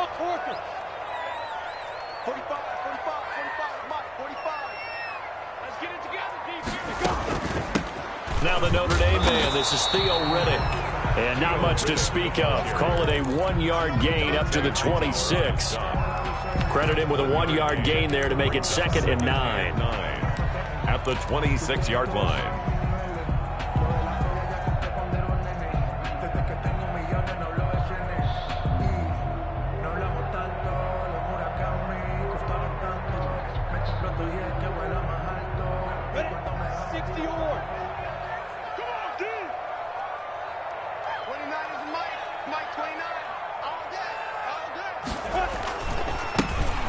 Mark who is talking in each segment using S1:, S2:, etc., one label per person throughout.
S1: all quarters. 45, 45, 45, Mike, 45. Let's get it together, D. Here we go.
S2: Now the Notre Dame man, this is Theo Riddick. And not much to speak of. Call it a 1-yard gain up to the 26. Credit him with a 1-yard gain there to make it 2nd and 9.
S3: At the 26-yard line.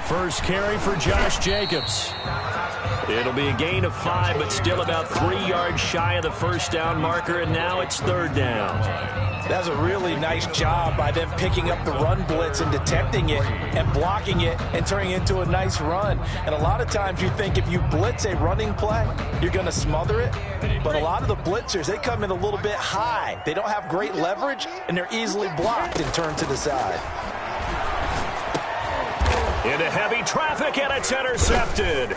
S2: First carry for Josh Jacobs. It'll be a gain of 5, but still about 3 yards shy of the first down marker, and now it's 3rd down.
S4: That's a really nice job by them picking up the run blitz and detecting it and blocking it and turning it into a nice run. And a lot of times you think if you blitz a running play, you're going to smother it. But a lot of the blitzers, they come in a little bit high. They don't have great leverage, and they're easily blocked and turned to the side.
S2: Into heavy traffic, and it's intercepted.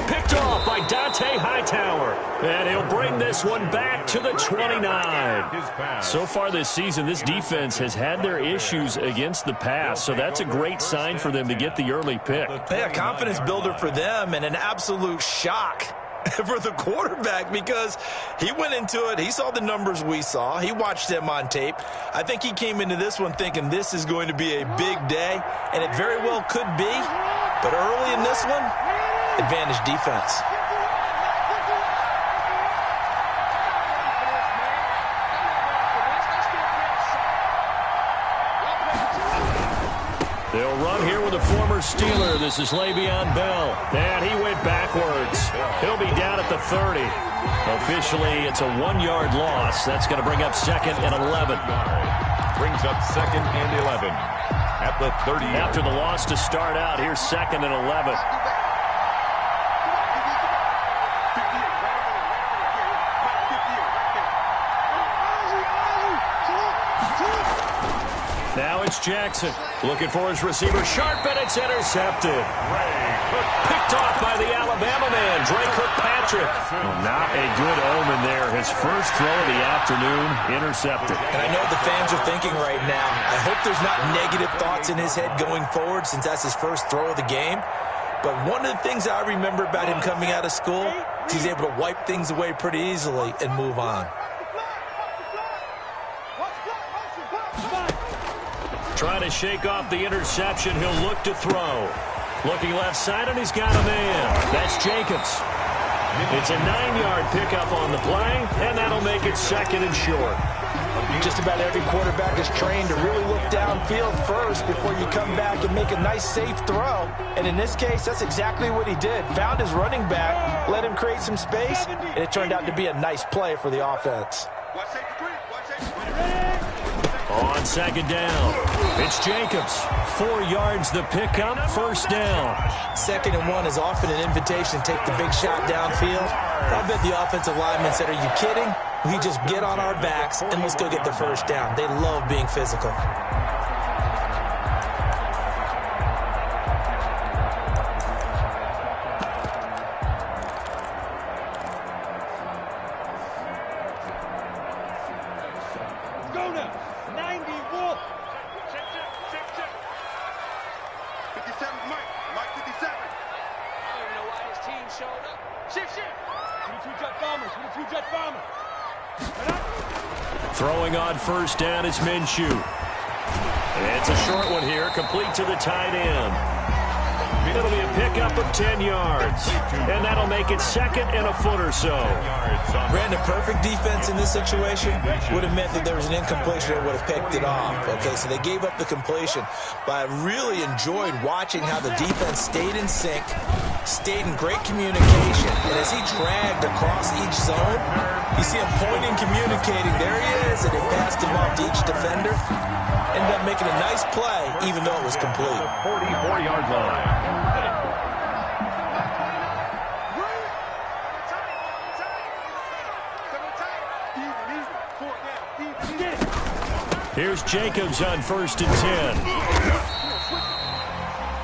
S2: Picked off by Dante Hightower. And he'll bring this one back to the 29. So far this season, this defense has had their issues against the pass, so that's a great sign for them to get the early pick.
S4: Yeah, confidence builder for them and an absolute shock for the quarterback because he went into it. He saw the numbers we saw. He watched them on tape. I think he came into this one thinking this is going to be a big day, and it very well could be. But early in this one, advantage defense.
S2: They'll run here with a former Steeler. This is Le'Veon Bell. And he went backwards. He'll be down at the 30. Officially, it's a 1-yard loss. That's going to bring up 2nd and 11.
S3: Brings up 2nd and 11 at the 30.
S2: After the loss to start out, here's 2nd and 11. Now it's Jackson. Looking for his receiver. Sharp, and it's intercepted. Picked off by the Alabama man, Dre Kirkpatrick. Well, not a good omen there. His first throw of the afternoon, intercepted.
S4: And I know the fans are thinking right now, I hope there's not negative thoughts in his head going forward since that's his first throw of the game. But one of the things I remember about him coming out of school is he's able to wipe things away pretty easily and move on.
S2: Trying to shake off the interception. He'll look to throw. Looking left side, and he's got a man. That's Jacobs. It's a 9-yard pickup on the play, and that'll make it 2nd and short.
S4: Just about every quarterback is trained to really look downfield first before you come back and make a nice, safe throw. And in this case, that's exactly what he did. Found his running back, let him create some space, and it turned out to be a nice play for the offense.
S2: On 2nd down, it's Jacobs. 4 yards the pickup, 1st down.
S4: 2nd and 1 is often an invitation to take the big shot downfield. I bet the offensive lineman said, are you kidding? We just get on our backs and let's go get the 1st down. They love being physical.
S2: Throwing on 1st down, it's Minshew. And it's a short one here, complete to the tight end. It'll be a pickup of 10 yards. And that'll make it 2nd and a foot or so.
S4: Brandon, perfect defense in this situation would have meant that there was an incompletion that would have picked it off. Okay, so they gave up the completion. But I really enjoyed watching how the defense stayed in sync, stayed in great communication. And as he dragged across each zone, you see him pointing, communicating. There he is, and they passed him off to each defender. Ended up making a nice play, even though it was complete.
S3: 44-yard line.
S2: Here's Jacobs on 1st and 10.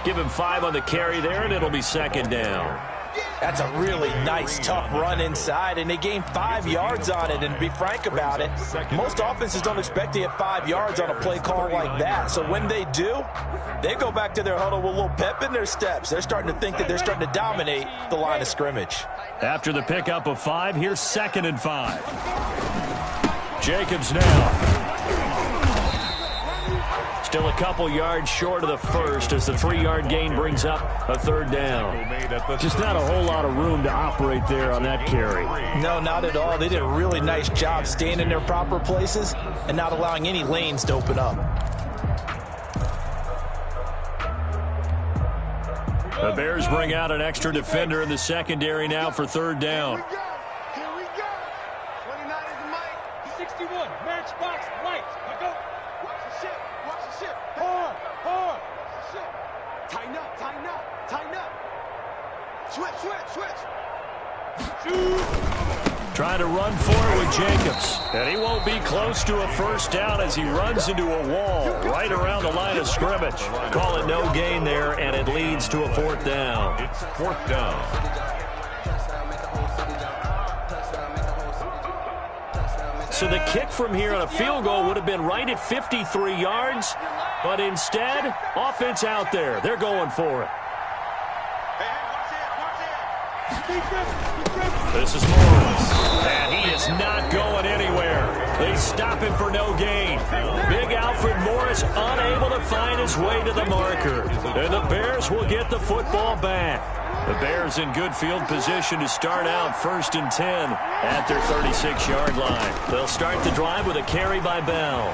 S2: Give him 5 on the carry there, and it'll be second down.
S4: That's a really nice, tough run inside, and they gained 5 yards on it. And to be frank about it, most offenses don't expect to get 5 yards on a play call like that. So when they do, they go back to their huddle with a little pep in their steps. They're starting to think that they're starting to dominate the line of scrimmage.
S2: After the pickup of 5, here's 2nd and 5. Jacobs now. Still a couple yards short of the first as the 3-yard gain brings up a 3rd down. Just not a whole lot of room to operate there on that carry.
S4: No, not at all. They did a really nice job staying in their proper places and not allowing any lanes to open up.
S2: The Bears bring out an extra defender in the secondary now for 3rd down.
S1: Here we go. 29 is the mic. 61, matchbox, lights. I go. Watch the ship. Watch the ship. Hard. Watch the ship. Tighten up. Tighten up. Switch.
S2: Trying to run forward with Jacobs. And he won't be close to a first down as he runs into a wall right around the line of scrimmage. Call it no gain there, and it leads to a 4th down.
S3: It's 4th down.
S2: So the kick from here on a field goal would have been right at 53 yards, but instead, offense out there. They're going for it. This is Morris, and he is not going anywhere. They stop him for no gain. Big Alfred Morris unable to find his way to the marker. And the Bears will get the football back. The Bears in good field position to start out 1st and 10 at their 36-yard line. They'll start the drive with a carry by Bell.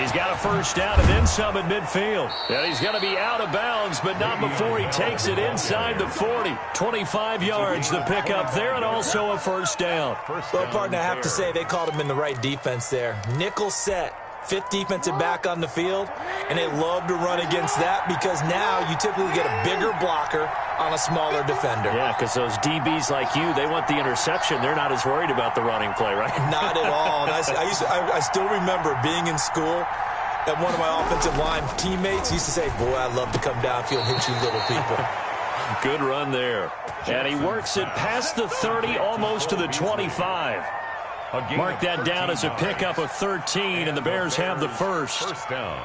S2: He's got a first down and then some at midfield. And he's going to be out of bounds, but not before he takes it inside the 40. 25 yards the pickup there, and also a first down.
S4: Well, partner, I have to say they called him in the right defense there. Nickel set. 5th defensive back on the field, and they love to run against that because now you typically get a bigger blocker on a smaller defender.
S2: Yeah, because those DBs like you, they want the interception. They're not as worried about the running play, right?
S4: Not at all. And I still remember being in school, and one of my offensive line teammates used to say, boy, I'd love to come downfield and hit you little people.
S2: Good run there. And he works it past the 30, almost to the 25. Mark that down as a pickup of 13, and the Bears have the first.
S3: First down.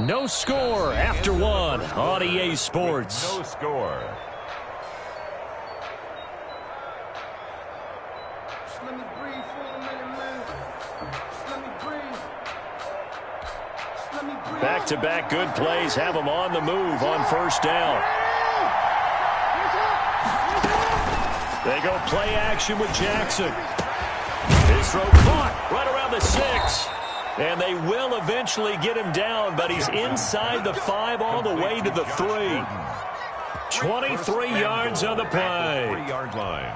S2: No score after 1 on EA Sports.
S3: No score.
S1: Let me breathe for a minute, man. Let me breathe.
S2: Back-to-back good plays have them on the move on first down. They go play action with Jackson. His throw caught right around the 6. And they will eventually get him down, but he's inside the 5 all the way to the 3. 23 yards on the play.
S3: 3-yard line.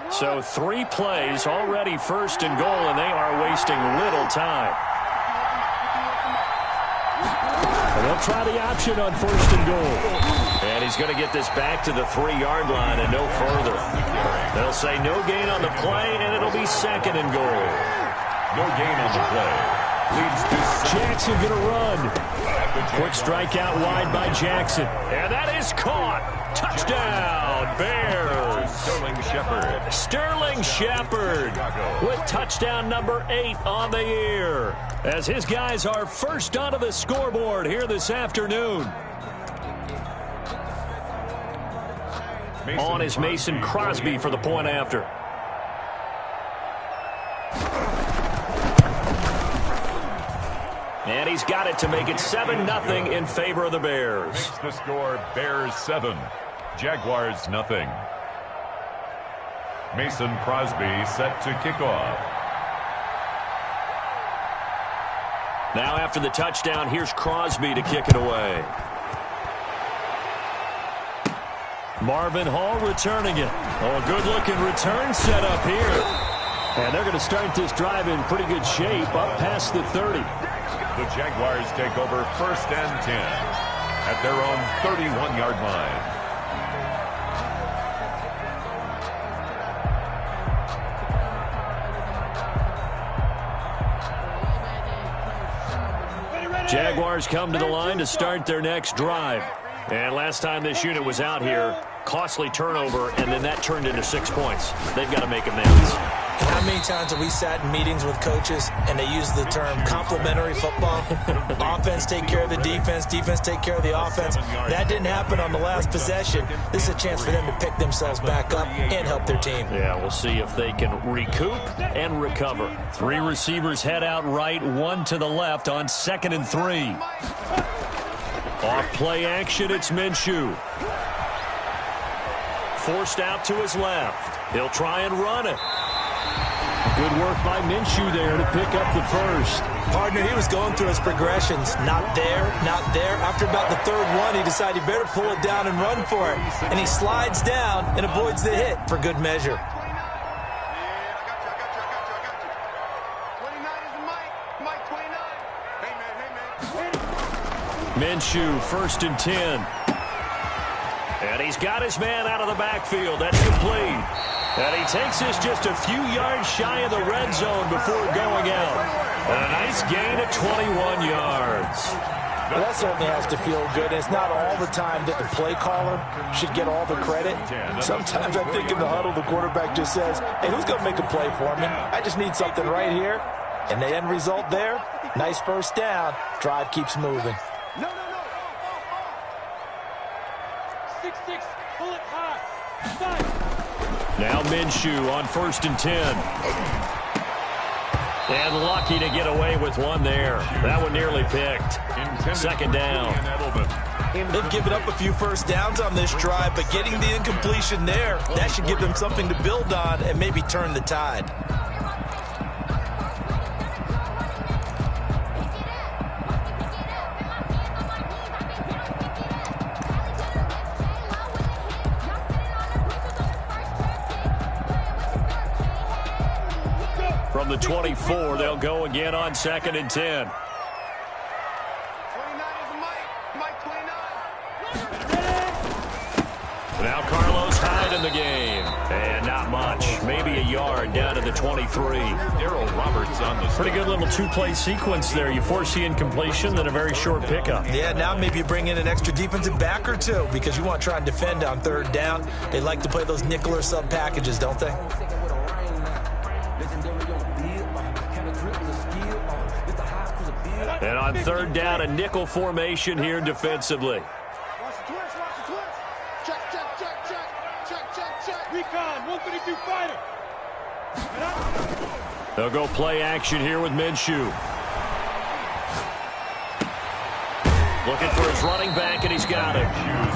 S2: So 3 plays already 1st and goal, and they are wasting little time. And they'll try the option on 1st and goal. And he's going to get this back to the 3-yard line and no further. They'll say no gain on the play, and it'll be 2nd and goal.
S3: No gain on the play. Leads to
S2: Jackson going to run. Quick strikeout wide by Jackson. And that is caught. Touchdown, Bears. Sterling Shepard with touchdown number 8 on the year, as his guys are first onto the scoreboard here this afternoon. On is Mason Crosby for the point after. And he's got it to make it 7-0 in favor of the Bears.
S3: Makes the score Bears 7, Jaguars nothing. Mason Crosby set to kick off.
S2: Now after the touchdown, here's Crosby to kick it away. Marvin Hall returning it. Oh, a good-looking return set up here. And they're going to start this drive in pretty good shape, up past the 30.
S3: The Jaguars take over 1st and 10 at their own 31-yard line.
S2: Jaguars come to the line to start their next drive. And last time this unit was out here, costly turnover, and then that turned into 6 points. They've got to make amends.
S4: And how many times have we sat in meetings with coaches and they use the term complementary football? Offense take care of the defense, defense take care of the offense. That didn't happen on the last possession. This is a chance for them to pick themselves back up and help their team.
S2: Yeah, we'll see if they can recoup and recover. 3 receivers head out right, 1 to the left on 2nd and 3. Off play action, it's Minshew. Forced out to his left. He'll try and run it. Good work by Minshew there to pick up the first.
S4: Partner, he was going through his progressions. Not there, not there. After about the 3rd one, he decided he better pull it down and run for it. And he slides down and avoids the hit for good measure.
S1: 29 is the Mike 29. Hey, man.
S2: Minshew, 1st and 10. And he's got his man out of the backfield. That's complete. And he takes this just a few yards shy of the red zone before going out. A nice gain of 21 yards.
S4: Well, that certainly has to feel good. It's not all the time that the play caller should get all the credit. Sometimes I think in the huddle, the quarterback just says, hey, who's going to make a play for me? I just need something right here. And the end result there, nice first down. Drive keeps moving.
S1: No. 6-6, pull it high. Stop.
S2: Now Minshew on 1st and 10. And lucky to get away with one there. That one nearly picked. 2nd down.
S4: They've given up a few first downs on this drive, but getting the incompletion there, that should give them something to build on and maybe turn the tide.
S2: From the 24, they'll go again on 2nd and 10.
S1: 29 is the Mike 29.
S2: Now Carlos Hyde in the game. And not much. Maybe a yard down to the 23.
S3: Darrell Roberts on the
S2: Pretty good little 2-play sequence there. You force the incompletion, then a very short pickup.
S4: Yeah, now maybe you bring in an extra defensive back or two because you want to try and defend on 3rd down. They like to play those nickel or sub packages, don't they?
S2: And on 3rd down, a nickel formation here defensively.
S1: Watch the twist. Check. Recon, 132 fighter.
S2: They'll go play action here with Minshew. Looking for his running back, and he's got it.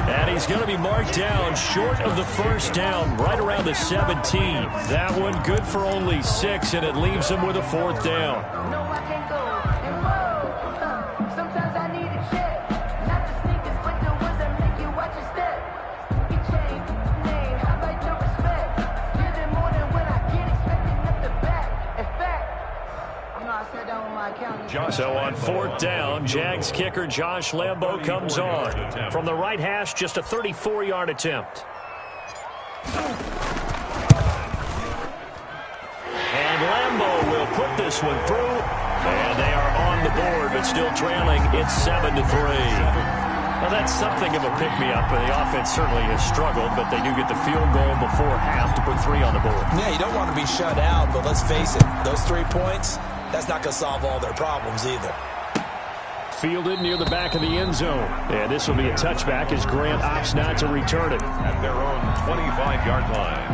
S2: And he's going to be marked down short of the first down, right around the 17. That one good for only 6, and it leaves him with a 4th down.
S5: No, I can't go. Sometimes I need a check. Not the sneakers, but the ones that make you watch your step. You change name, how about your respect? Give it more than what I get, expecting at the back. In fact, I know I sat down with my accountant.
S2: So on 4th down, Jags kicker Josh Lambo comes on. From the right hash, just a 34-yard attempt. And Lambo will put this one through. And they are on the board, but still trailing. It's 7-3. Well, that's something of a pick-me-up. The offense certainly has struggled, but they do get the field goal before half to put 3 on the board.
S4: Yeah, you don't want to be shut out, but let's face it, those 3 points, that's not going to solve all their problems either.
S2: Fielded near the back of the end zone. And this will be a touchback as Grant opts not to return it.
S3: at their own 25-yard line.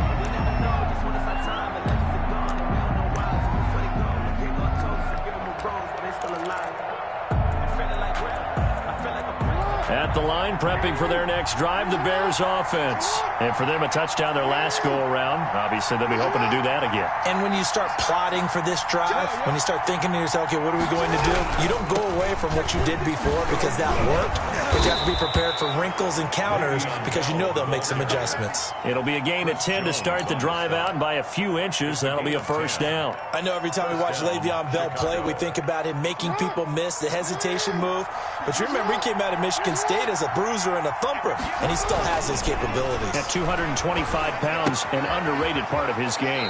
S2: At the line, prepping for their next drive, the Bears offense. And for them, a touchdown their last go-around. Obviously, they'll be hoping to do that again.
S4: And when you start plotting for this drive, when you start thinking to yourself, okay, what are we going to do? You don't go away from what you did before because that worked, but you have to be prepared for wrinkles and counters because you know they'll make some adjustments.
S2: It'll be a gain of 10 to start the drive out, and by a few inches, that'll be a first down.
S4: I know every time we watch Le'Veon Bell play, we think about him making people miss the hesitation move, but you remember he came out of Michigan State as a bruiser and a thumper, and he still has those capabilities.
S2: At 225 pounds, an underrated part of his game.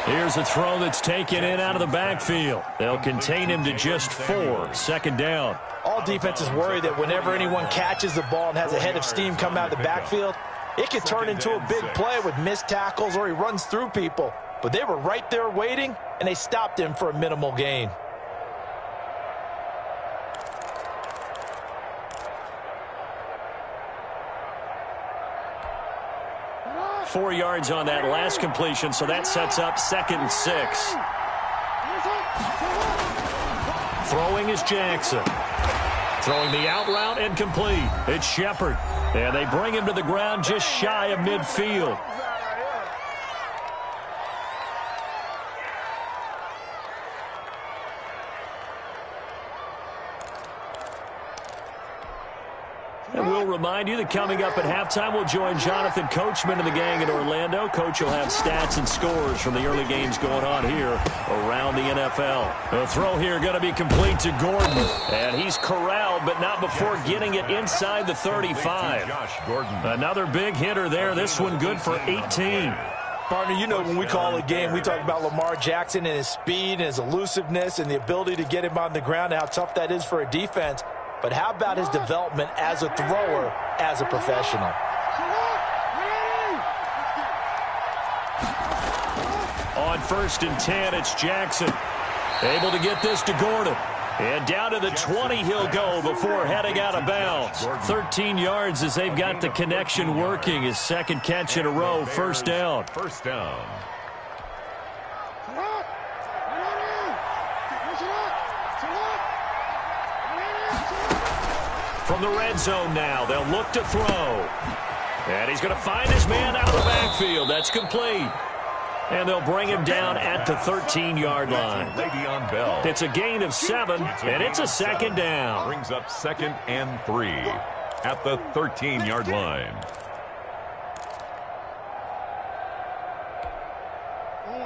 S2: Here's a throw that's taken in out of the backfield. They'll contain him to just 4. Second down.
S4: All defenses worry that whenever anyone catches the ball and has a head of steam come out of the backfield, it can turn into a big play with missed tackles or he runs through people. But they were right there waiting, and they stopped him for a minimal gain.
S2: Four yards on that last completion, so that sets up 2nd and 6. Throwing is Jackson. Throwing the out route and complete. It's Shepard. And they bring him to the ground just shy of midfield. And we'll remind you that coming up at halftime, we'll join Jonathan Coachman and the gang in Orlando. Coach will have stats and scores from the early games going on here around the NFL. The throw here going to be complete to Gordon. And he's corralled, but not before getting it inside the 35. Another big hitter there. This one good for 18.
S4: Partner, you know when we call a game, we talk about Lamar Jackson and his speed and his elusiveness and the ability to get him on the ground and how tough that is for a defense. But how about his development as a thrower, as a professional?
S2: On 1st and 10, it's Jackson. Able to get this to Gordon. And down to the 20 he'll go before heading out of bounds. 13 yards as they've got the connection working. His 2nd catch in a row, 1st down.
S3: First down.
S2: From the red zone now, they'll look to throw. And he's going to find his man out of the backfield. That's complete. And they'll bring him down at the 13-yard line.
S3: Le'Veon Bell.
S2: It's a gain of 7, and it's a 2nd down.
S3: Brings up 2nd and 3 at the 13-yard line.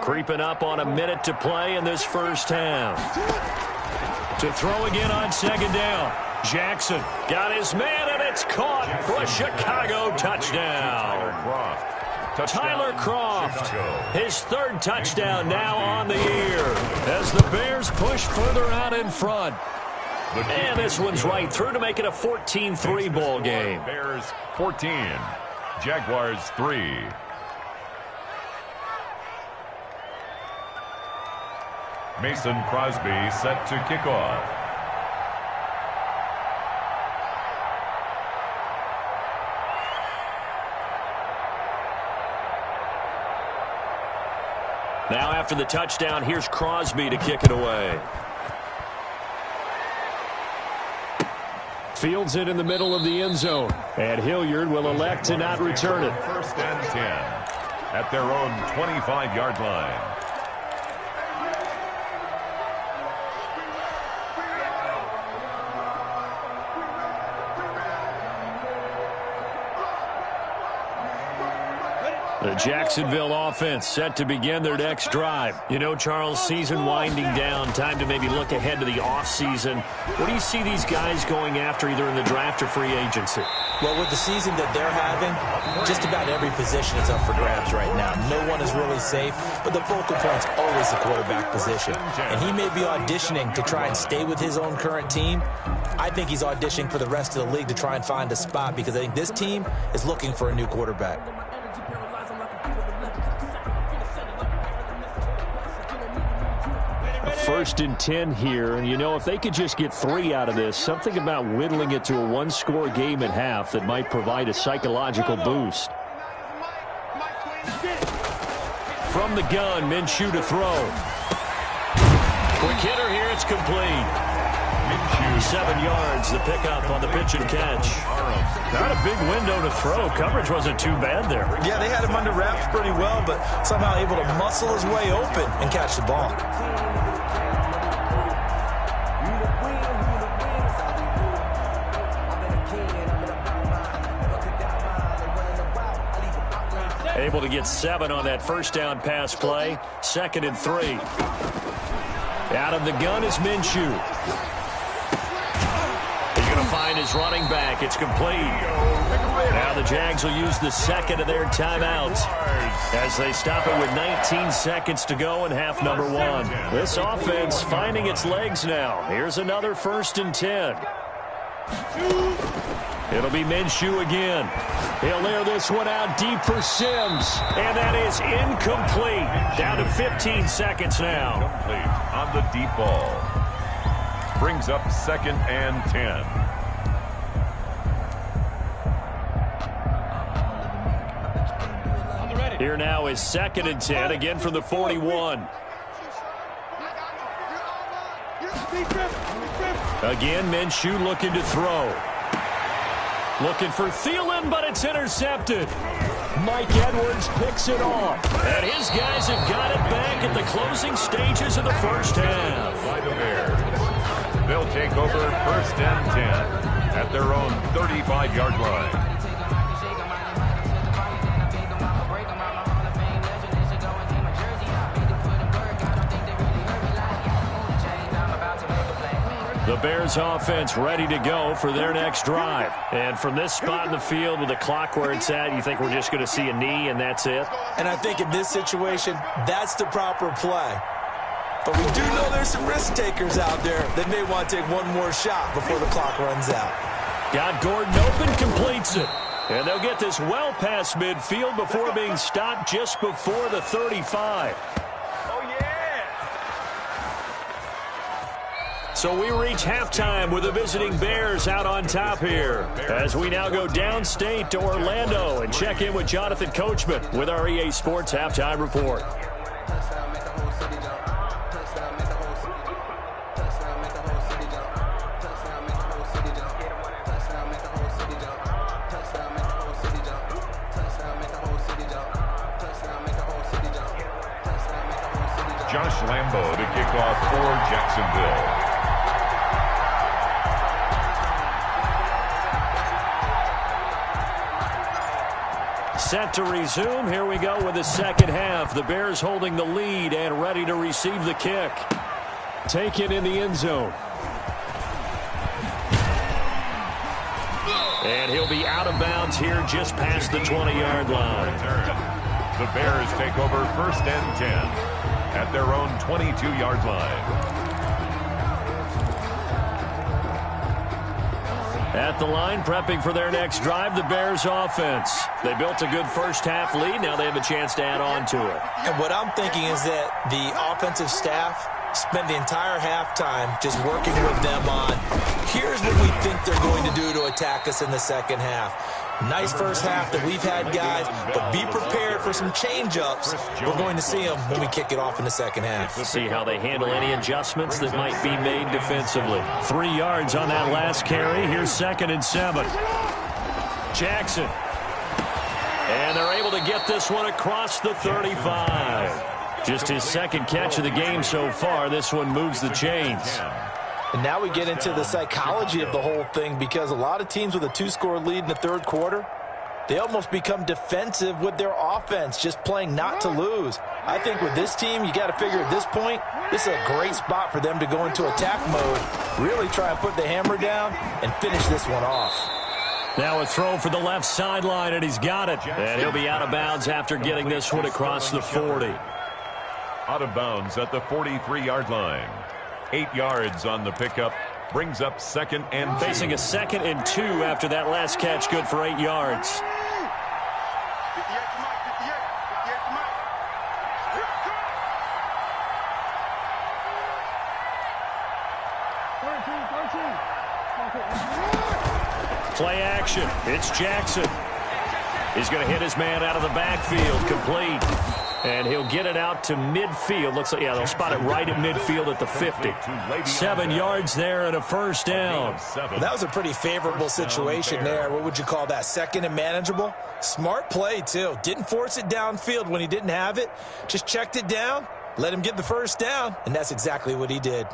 S2: Creeping up on a minute to play in this first half. To throw again on 2nd down. Jackson got his man, and it's caught for a Chicago touchdown. Tyler Kroft, his 3rd touchdown now on the year as the Bears push further out in front. And this one's right through to make it a 14-3 ball game.
S3: Bears 14, Jaguars 3. Mason Crosby set to kick off.
S2: Now after the touchdown, here's Crosby to kick it away. Fields it in the middle of the end zone. And Hilliard will elect to not return it.
S3: 1st and 10 at their own 25-yard line.
S2: The Jacksonville offense set to begin their next drive. You know, Charles, season winding down, time to maybe look ahead to the offseason. What do you see these guys going after either in the draft or free agency?
S4: Well, with the season that they're having, just about every position is up for grabs right now. No one is really safe, but the focal point's always the quarterback position. And he may be auditioning to try and stay with his own current team. I think he's auditioning for the rest of the league to try and find a spot because I think this team is looking for a new quarterback.
S2: 1st and 10 here, and you know, if they could just get 3 out of this, something about whittling it to a 1-score game at half that might provide a psychological boost. From the gun, Minshew to throw. Quick hitter here, it's complete. 7 yards, the pickup on the pitch and catch. Not a big window to throw. Coverage wasn't too bad there.
S4: Yeah, they had him under wraps pretty well, but somehow able to muscle his way open and catch the ball.
S2: Able to get 7 on that 1st down pass play. 2nd and 3. Out of the gun is Minshew. He's going to find his running back. It's complete. Now the Jags will use the second of their timeouts as they stop it with 19 seconds to go in half number one. This offense finding its legs now. Here's another 1st and 10. It'll be Minshew again. He'll air this one out deep for Sims. And that is incomplete. Down to 15 seconds now.
S3: Complete on the deep ball. Brings up 2nd and 10.
S2: Here now is 2nd and 10, again from the 41. Again, Minshew looking to throw. Looking for Thielen, but it's intercepted. Mike Edwards picks it off. And his guys have got it back at the closing stages of the first half.
S3: By the Bears. They'll take over 1st and 10 at their own 35-yard line.
S2: The Bears offense ready to go for their next drive. And from this spot in the field with the clock where it's at, you think we're just going to see a knee and that's it?
S4: And I think in this situation, that's the proper play. But we do know there's some risk takers out there that may want to take one more shot before the clock runs out.
S2: Got Gordon open, completes it. And they'll get this well past midfield before being stopped just before the 35. So we reach halftime with the visiting Bears out on top here as we now go downstate to Orlando and check in with Jonathan Coachman with our EA Sports Halftime Report.
S3: Josh Lambo to kick off for Jacksonville.
S2: Set to resume. Here we go with the second half. The Bears holding the lead and ready to receive the kick. Taken in the end zone. And he'll be out of bounds here just past the 20-yard line.
S3: The Bears take over 1st and 10 at their own 22-yard line.
S2: At the line, prepping for their next drive, the Bears offense. They built a good first half lead. Now they have a chance to add on to it.
S4: And what I'm thinking is that the offensive staff spent the entire halftime just working with them on, here's what we think they're going to do to attack us in the second half. Nice first half that we've had, guys, but be prepared for some change-ups. We're going to see them when we kick it off in the second half.
S2: See how they handle any adjustments that might be made defensively. 3 yards on that last carry. Here's 2nd and 7. Jackson. And they're able to get this one across the 35. Just his second catch of the game so far. This one moves the chains.
S4: And now we get into the psychology of the whole thing, because a lot of teams with a 2-score lead in the third quarter, they almost become defensive with their offense, just playing not to lose. I think with this team, you got to figure at this point, this is a great spot for them to go into attack mode, really try and put the hammer down and finish this one off.
S2: Now a throw for the left sideline, and he's got it. And he'll be out of bounds after getting this one across the 40.
S3: Out of bounds at the 43-yard line. 8 yards on the pickup. Brings up 2nd and 2.
S2: Facing a 2nd and 2 after that last catch. Good for 8 yards. Play action. It's Jackson. He's going to hit his man out of the backfield. Complete. And he'll get it out to midfield. Looks like, yeah, they'll spot it right at midfield at the 50. 7 yards there and a first down.
S4: Well, that was a pretty favorable situation there. What would you call that? 2nd and manageable? Smart play, too. Didn't force it downfield when he didn't have it. Just checked it down, let him get the first down, and that's exactly what he did.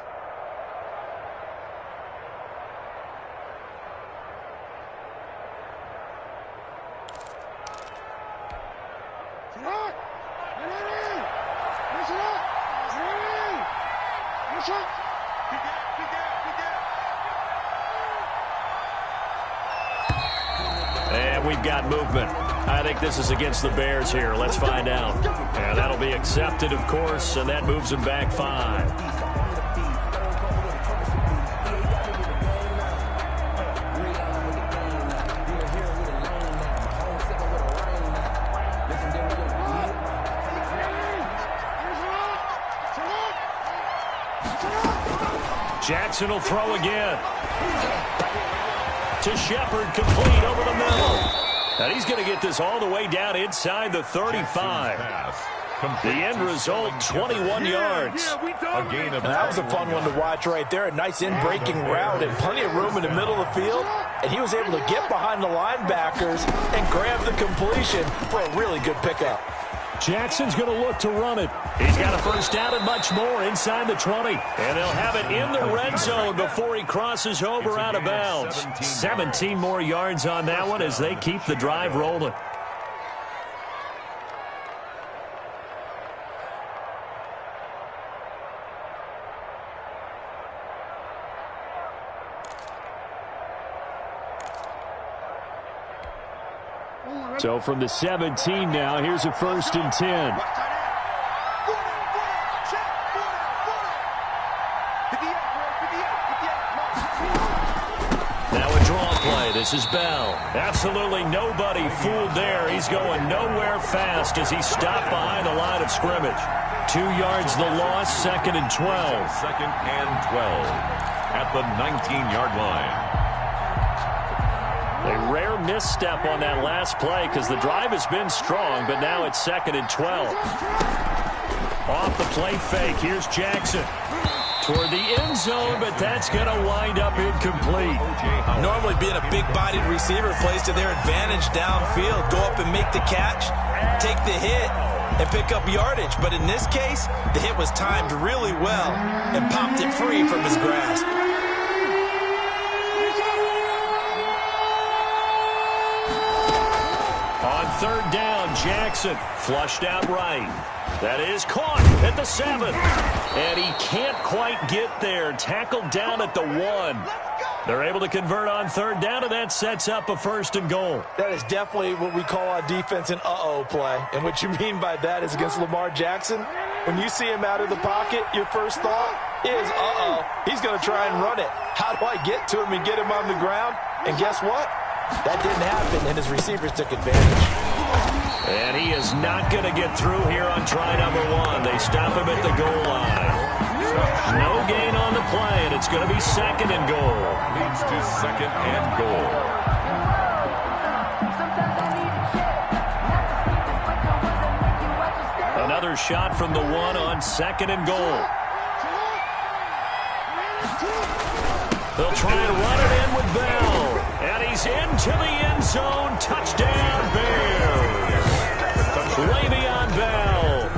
S2: And we've got movement. I think this is against the Bears here. Let's find out. And that'll be accepted, of course, and that moves them back 5. Jackson will throw again. To Shepard, complete over the middle. And he's going to get this all the way down inside the 35. The end result, 21 yards.
S4: That was a fun one to watch right there. A nice in-breaking route and plenty of room in the middle of the field. And he was able to get behind the linebackers and grab the completion for a really good pickup.
S2: Jackson's going to look to run it. He's got a first down and much more inside the 20. And they'll have it in the red zone before he crosses over out of bounds. 17 more yards on that one as they keep the drive rolling. So from the 17 now, here's a 1st and 10. Now a draw play. This is Bell. Absolutely nobody fooled there. He's going nowhere fast as he stopped behind the line of scrimmage. 2 yards the loss, 2nd and 12.
S3: 2nd and 12 at the 19-yard line.
S2: A rare misstep on that last play because the drive has been strong, but now it's 2nd and 12. Off the play fake, here's Jackson. Toward the end zone, but that's going to wind up incomplete.
S4: Normally being a big-bodied receiver plays to their advantage downfield. Go up and make the catch, take the hit, and pick up yardage. But in this case, the hit was timed really well and popped it free from his grasp.
S2: On 3rd down, Jackson flushed out right. That is caught at the 7. And he can't quite get there. Tackled down at the 1. They're able to convert on 3rd down, and that sets up a 1st and goal.
S4: That is definitely what we call on defense an uh-oh play. And what you mean by that is against Lamar Jackson, when you see him out of the pocket, your first thought is, uh-oh, he's going to try and run it. How do I get to him and get him on the ground? And guess what? That didn't happen, and his receivers took advantage.
S2: And he is not going to get through here on try number 1. They stop him at the goal line. No gain on the play, and it's going to be 2nd and goal.
S3: Leads to 2nd and goal.
S2: Another shot from the 1 on 2nd and goal. They'll try and run it in with Bell. And he's into the end zone. Touchdown, Bears. Le'Veon Bell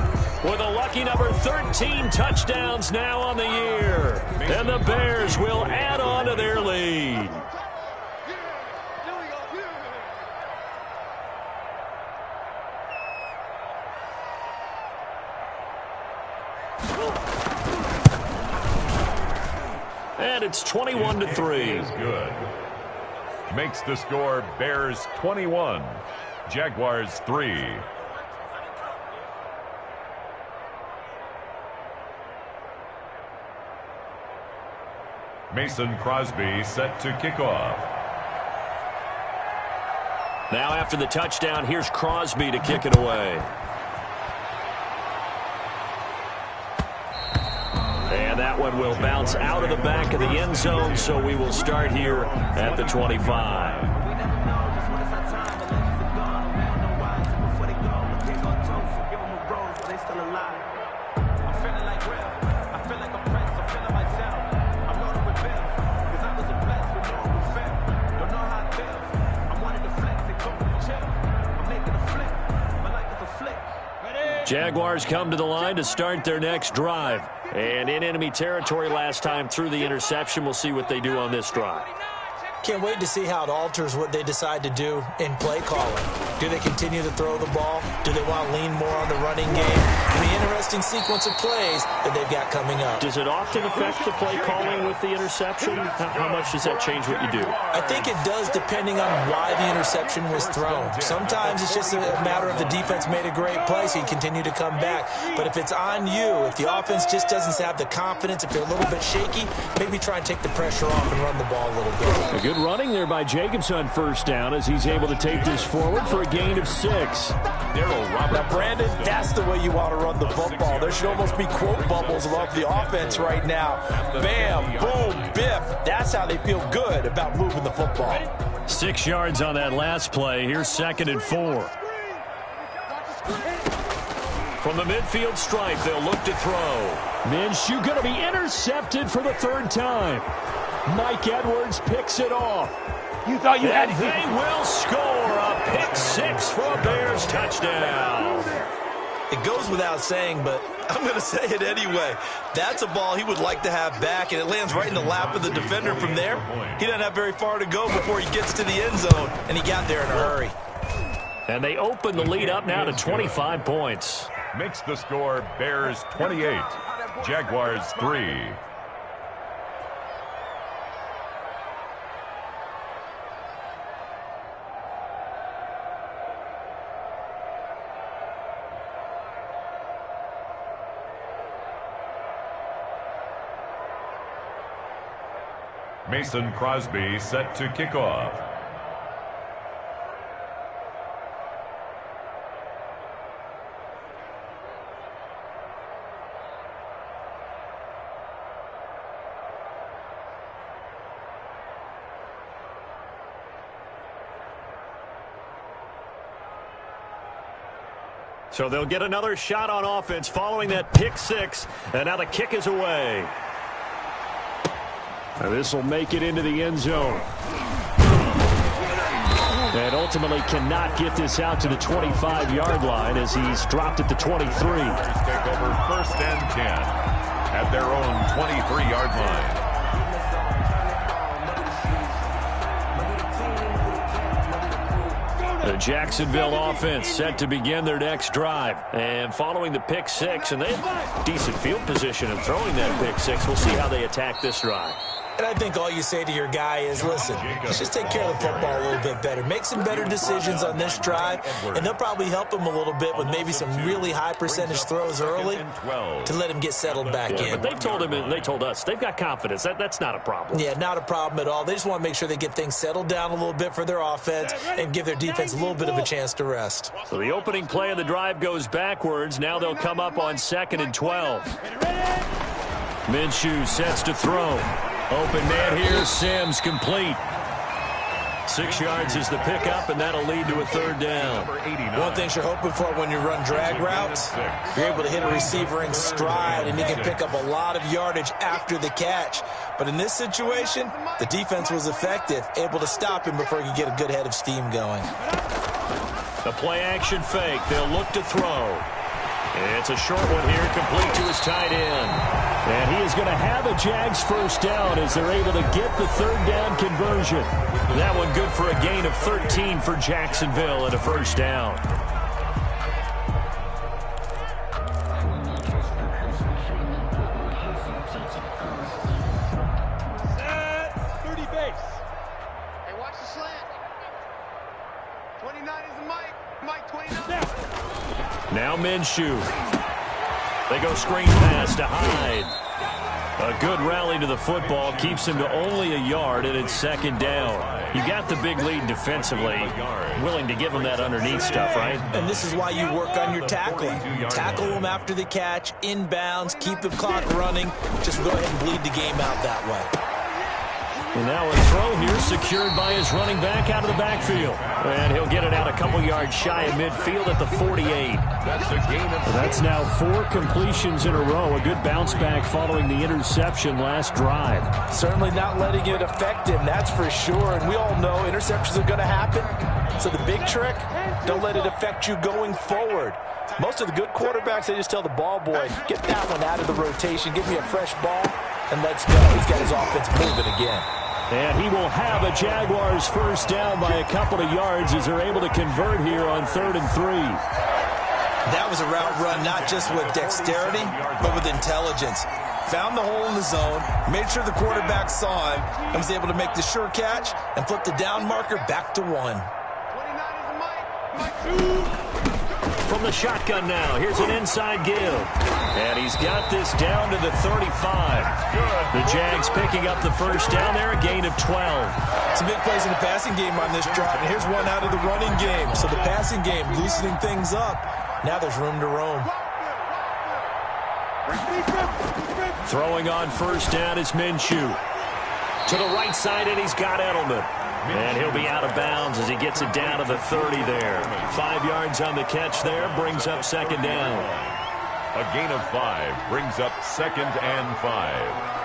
S2: with a lucky number 13 touchdowns now on the year. And the Bears will add on to their lead. And it's 21-3.
S3: Is good. Makes the score Bears 21, Jaguars 3. Mason Crosby set to kick off.
S2: Now after the touchdown, here's Crosby to kick it away. And that one will bounce out of the back of the end zone, so we will start here at the 25. Jaguars come to the line to start their next drive. And in enemy territory last time through the interception. We'll see what they do on this drive.
S4: Can't wait to see how it alters what they decide to do in play calling. Do they continue to throw the ball? Do they want to lean more on the running game? It'll be an interesting sequence of plays that they've got coming up.
S2: Does it often affect the play calling with the interception? How much does that change what you do?
S4: I think it does, depending on why the interception was thrown. Sometimes it's just a matter of the defense made a great play, so you continue to come back. But if it's on you, if the offense just doesn't have the confidence, if they're a little bit shaky, maybe try and take the pressure off and run the ball a little bit.
S2: Good running there by Jacobs on first down as he's able to take this forward for a gain of 6.
S4: Now, Brandon, that's the way you want to run the football. There should almost be quote bubbles above the offense right now. Bam, boom, biff. That's how they feel good about moving the football.
S2: 6 yards on that last play. Here's 2nd and 4. From the midfield stripe, they'll look to throw. Minshew going to be intercepted for the 3rd time. Mike Edwards picks it off.
S1: You thought you had it.
S2: They will score a pick 6 for a Bears touchdown.
S4: It goes without saying, but I'm going to say it anyway. That's a ball he would like to have back, and it lands right in the lap of the defender from there. He doesn't have very far to go before he gets to the end zone, and he got there in a hurry.
S2: And they open the lead up now to 25 points.
S3: Makes the score Bears 28, Jaguars 3. Mason Crosby set to kick off.
S2: So they'll get another shot on offense following that pick 6, and now the kick is away. Now this will make it into the end zone. And ultimately cannot get this out to the 25-yard line as he's dropped at the 23.
S3: Take over 1st and 10 at their own 23-yard line.
S2: The Jacksonville offense set to begin their next drive. And following the pick 6, and they have decent field position in throwing that pick 6. We'll see how they attack this drive.
S4: And I think all you say to your guy is, listen, let's just take care of the football a little bit better. Make some better decisions on this drive, and they'll probably help him a little bit with maybe some really high percentage throws early to let him get settled back in.
S2: But they've told him, and they told us, they've got confidence. That's not a problem.
S4: Yeah, not a problem at all. They just want to make sure they get things settled down a little bit for their offense and give their defense a little bit of a chance to rest.
S2: So the opening play of the drive goes backwards. Now they'll come up on 2nd and 12. Minshew sets to throw. Open man here, Sims complete. 6 yards is the pickup, and that'll lead to a 3rd down.
S4: One thing you're hoping for when you run drag routes, you're able to hit a receiver in stride, and he can pick up a lot of yardage after the catch. But in this situation, the defense was effective, able to stop him before he could get a good head of steam going.
S2: The play-action fake. They'll look to throw. It's a short one here, complete to his tight end. And he is going to have a Jags 1st down as they're able to get the 3rd down conversion. That one good for a gain of 13 for Jacksonville and a 1st down.
S1: Set, 30 base. Hey, watch the slant. 29 is the Mike. Mike 29.
S2: Now Minshew. They go screen pass to Hyde. A good rally to the football keeps him to only a yard, and it's 2nd down. You got the big lead defensively, willing to give him that underneath stuff, right?
S4: And this is why you work on your tackling. Tackle him after the catch, inbounds, keep the clock running. Just go ahead and bleed the game out that way.
S2: And now a throw here secured by his running back out of the backfield. And he'll get it out a couple yards shy of midfield at the 48. That's now 4 completions in a row. A good bounce back following the interception last drive.
S4: Certainly not letting it affect him, that's for sure. And we all know interceptions are going to happen. So the big trick, don't let it affect you going forward. Most of the good quarterbacks, they just tell the ball boy, get that one out of the rotation, give me a fresh ball, and let's go. He's got his offense moving again.
S2: And he will have a Jaguars first down by a couple of yards as they're able to convert here on 3rd and 3.
S4: That was a route run not just with dexterity, but with intelligence. Found the hole in the zone, made sure the quarterback saw him, and was able to make the sure catch and flip the down marker back to 1.
S1: 29 is the Mike.
S2: From the shotgun now, here's an inside give. And he's got this down to the 35. The Jags picking up the first down there, a gain of 12.
S4: Some big plays in the passing game on this drive, and here's one out of the running game. So the passing game loosening things up. Now there's room to roam.
S2: Throwing on first down is Minshew. To the right side, and he's got Edelman. And he'll be out of bounds as he gets it down to the 30 there. 5 yards on the catch there, brings up second down.
S3: A gain of 5 brings up 2nd and 5.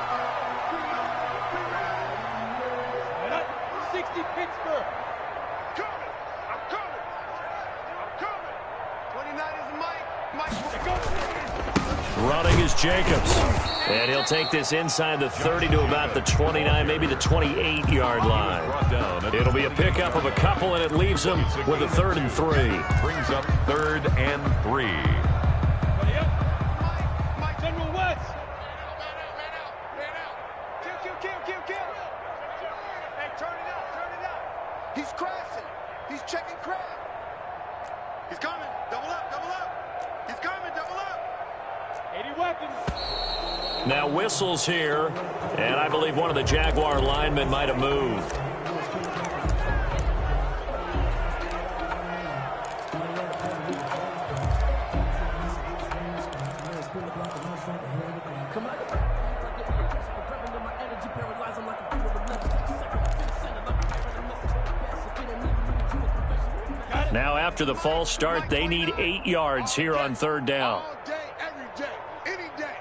S1: 60 Pittsburgh. I'm coming. 29 is the Mike. Go.
S2: Running is Jacobs. And he'll take this inside the 30 to about the 29, maybe the 28-yard line. It'll be a pickup of a couple, and it leaves him with a 3rd and 3.
S3: Brings up 3rd and 3.
S1: Mike, General West. Man out. Kill. Hey, turn it out. He's crashing. He's checking crab. He's coming. Double up. He's coming. Double up. 80 weapons.
S2: Now whistles here, and I believe one of the Jaguar linemen might have moved. Now after the false start, they need 8 yards here on 3rd down.
S1: All day, every day, any day.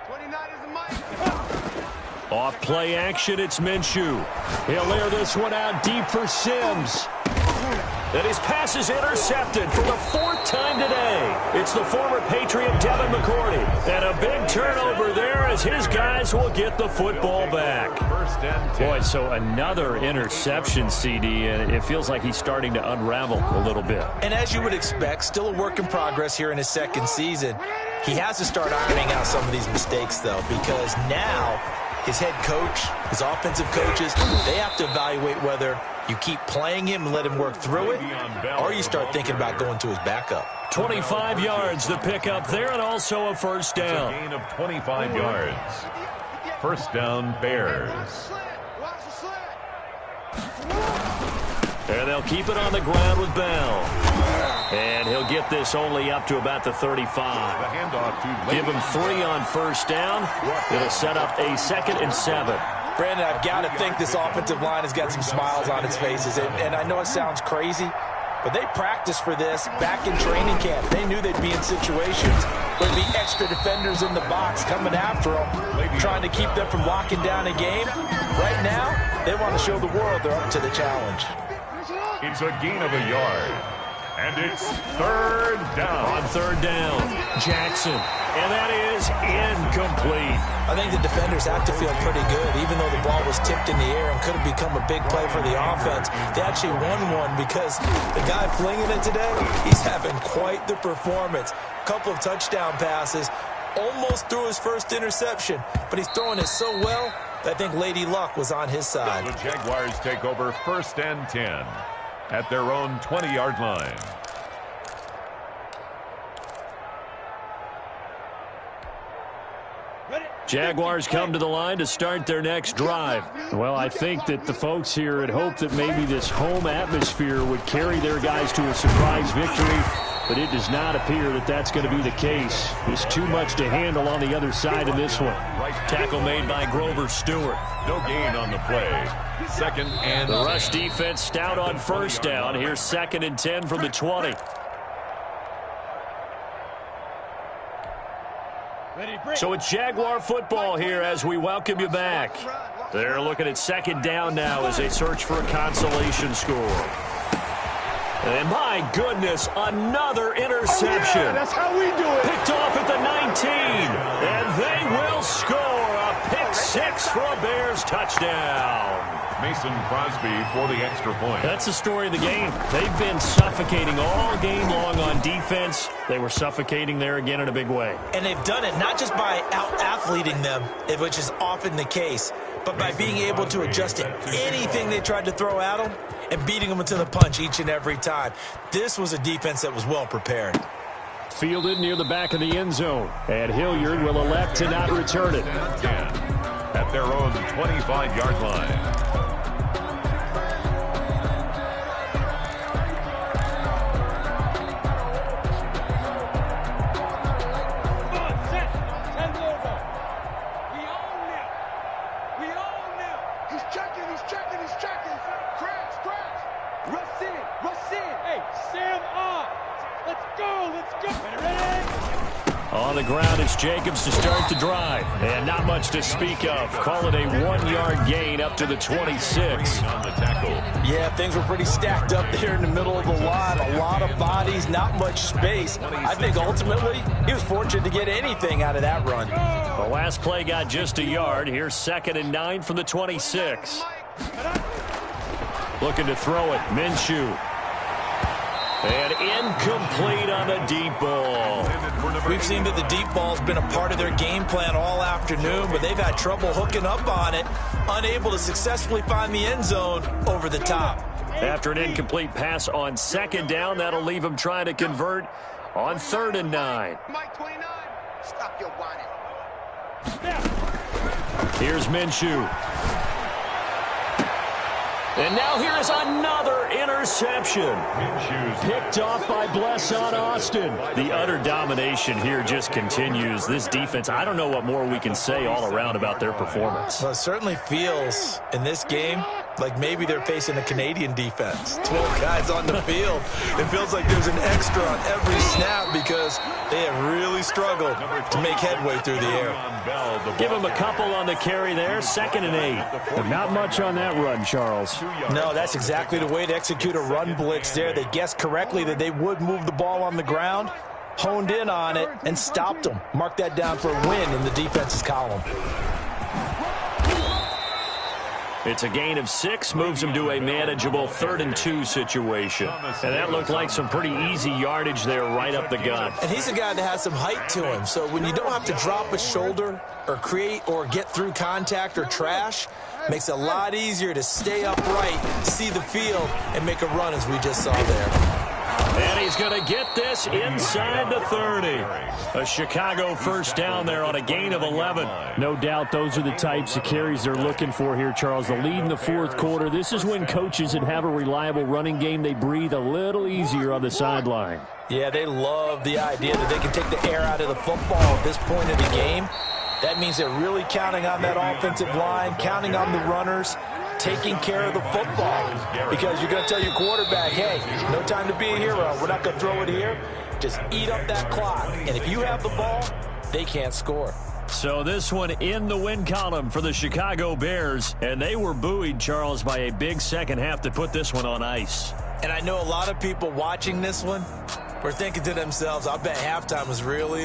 S1: 29 is the Mike.
S2: Off play action, it's Minshew. He'll air this one out deep for Sims. And his pass is intercepted for the 4th time today. It's the former Patriot Devin McCourty. And a big turnover there as his guys will get the football back. Boy, so another interception, CD, and it feels like he's starting to unravel a little bit.
S4: And as you would expect, still a work in progress here in his 2nd season. He has to start ironing out some of these mistakes, though, because now his head coach, his offensive coaches, they have to evaluate whether you keep playing him and let him work through it, or you start thinking about going to his backup.
S2: 25 yards the pickup there, and also a first down.
S3: A gain of 25 yards. First down, Bears.
S1: Watch the slant.
S2: And they'll keep it on the ground with Bell. And he'll get this only up to about the 35.
S3: The handoff to
S2: Give him 3 on first down. It'll set up a 2nd and 7.
S4: Brandon, I've got to think this offensive line has got some smiles on its faces. And I know it sounds crazy, but they practiced for this back in training camp. They knew they'd be in situations where there'd be extra defenders in the box coming after them, trying to keep them from locking down a game. Right now, they want to show the world they're up to the challenge.
S3: It's a gain of a yard. And it's 3rd down.
S2: On 3rd down, Jackson. And that is incomplete.
S4: I think the defenders have to feel pretty good, even though the ball was tipped in the air and could have become a big play for the offense. They actually won one because the guy flinging it today, he's having quite the performance. Couple of touchdown passes, almost threw his first interception, but he's throwing it so well that I think Lady Luck was on his side.
S3: The Jaguars take over 1st and 10 at their own 20-yard line.
S2: Jaguars come to the line to start their next drive. Well, I think that the folks here had hoped that maybe this home atmosphere would carry their guys to a surprise victory, but it does not appear that that's going to be the case. There's too much to handle on the other side of this one. Tackle made by Grover Stewart.
S3: No gain on the play. 2nd and
S2: The
S3: 10.
S2: rush defense stout on first down. Here's 2nd and 10 from the 20. So it's Jaguar football here as we welcome you back. They're looking at 2nd down now as they search for a consolation score. And my goodness, another interception.
S1: That's how we do it.
S2: Picked off at the 19. And they will score a pick 6 for a Bears touchdown.
S3: Mason Crosby for the extra point.
S2: That's the story of the game. They've been suffocating all game long on defense. They were suffocating there again in a big way.
S4: And they've done it not just by out-athleting them, which is often the case, but by being able to adjust to anything they tried to throw at them and beating them into the punch each and every time. This was a defense that was well prepared.
S2: Fielded near the back of the end zone. And Hilliard will elect to not return it.
S3: At their own 25-yard line.
S2: On the ground, it's Jacobs to start the drive. And not much to speak of. Call it a 1-yard gain up to the 26.
S3: On the tackle.
S4: Yeah, things were pretty stacked up there in the middle of the line. A lot of bodies, not much space. I think ultimately he was fortunate to get anything out of that run.
S2: The last play got just a yard. Here's 2nd and 9 from the 26. Looking to throw it. Minshew. And incomplete on the deep ball.
S4: We've seen that the deep ball's been a part of their game plan all afternoon, but they've had trouble hooking up on it, unable to successfully find the end zone over the top.
S2: After an incomplete pass on 2nd down, that'll leave them trying to convert on 3rd and 9.
S1: Mike 29, stop your whining.
S2: Here's Minshew. And now here's another interception. Picked off by Blesson Austin. The utter domination here just continues. This defense, I don't know what more we can say all around about their performance.
S4: Well, it certainly feels in this game like maybe they're facing a Canadian defense. 12 guys on the field. It feels like there's an extra on every snap because they have really struggled to make headway through the air.
S2: Give them a couple on the carry there. 2nd and 8. But not much on that run, Charles.
S4: No, that's exactly the way to execute a run blitz there. They guessed correctly that they would move the ball on the ground, honed in on it, and stopped them. Mark that down for a win in the defense's column.
S2: It's a gain of 6, moves them to a manageable 3rd and 2 situation. And that looked like some pretty easy yardage there right up the gut.
S4: And he's a guy that has some height to him, so when you don't have to drop a shoulder or create or get through contact or trash, makes it a lot easier to stay upright, see the field, and make a run as we just saw there.
S2: And he's going to get this inside the 30. A Chicago first down there on a gain of 11. No doubt those are the types of carries they're looking for here, Charles. The lead in the 4th quarter. This is when coaches that have a reliable running game, they breathe a little easier on the sideline.
S4: Yeah, they love the idea that they can take the air out of the football at this point of the game. That means they're really counting on that offensive line, counting on the runners, taking care of the football. Because you're going to tell your quarterback, hey, no time to be a hero. We're not going to throw it here. Just eat up that clock. And if you have the ball, they can't score.
S2: So this one in the win column for the Chicago Bears. And they were buoyed, Charles, by a big second half to put this one on ice.
S4: And I know a lot of people watching this one were thinking to themselves, I bet halftime was really